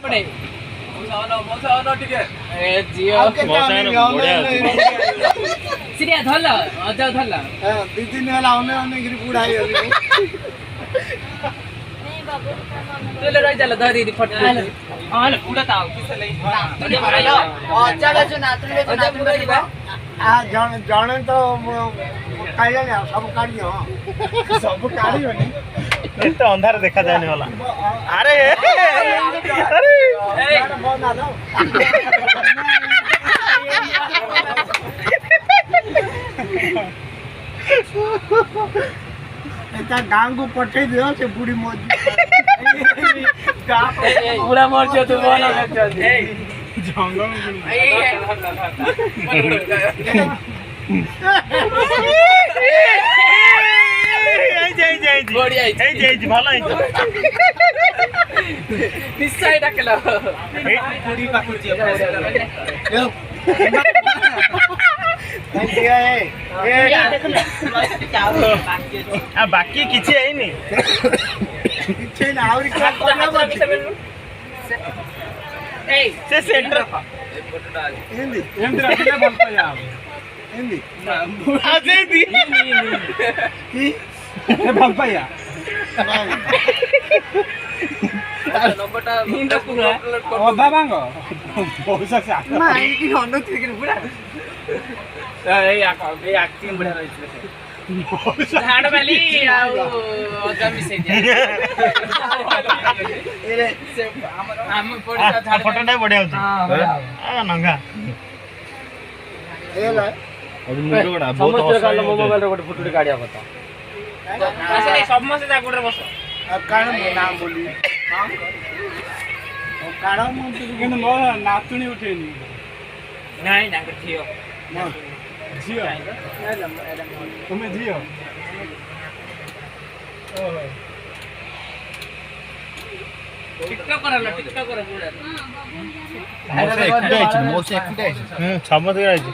पड़े मोसा टिके ए जियो सिरिया धल अजा धल दी दिन वाला होने होने गिरी बुढ़ाई होली तुले रही जाला धरी दी फट हां ले बुढ़ा ताऊ किसे लई अजा का जो नातुले जो नातुले दिबा आ जाने तो काया ले सब काढ़ियो सब काढ़ियो नी तो अंधार देखा जाने वाला अरे अरे बना दो एता गांव को पठे दियो से बूढ़ी मौज पूरा मर जो तू बोला जंगल बढ़िया ভালো নিশ্চয় ডাকলো पूरी पाकुची ବାକି କିଛି ହେଇନି पीछे ना और क्या करना ସେ ସେଣ୍ଟର हिंदी एमदी रखले भल पाया हिंदी ଆଜେଇଦି की भल पाया नंबरটা হিন্দু পুরা अधा बांग बहुत से ना की होनो ठीक पूरा এই एक्टिंग बढ़िया रहिছে झाड़ वाली आउ अजा मिसे दिया एरे हम पड़ी झाड़ ଫଟୋଟା ବଢିଆ ହଉଛି हां बड़ा ନଙ୍ଗା ए ला ମୁଣ୍ଡ ଗୁଡା ବହୁତ ସମସ୍ତେ କାଲ ମୋବାଇଲ ରେ ଗୋଟେ ଫଟୋ କାଢିया କଥା ଆସେ ସମସ୍ତେ ତା ଗୋଡରେ ବସ काण नाम बोली हां ओ काण मु କିନ୍ତୁ ମୋ ନାତୁଣୀ ଉଠେନି ନାଇଁ ନା ଝିଅ ଝିଅ ତୁମେ ଝିଅ ଓହୋ टिकटॉक कराला टिकटॉक करा पूरा ସମସ୍ତେ ଆଇଛି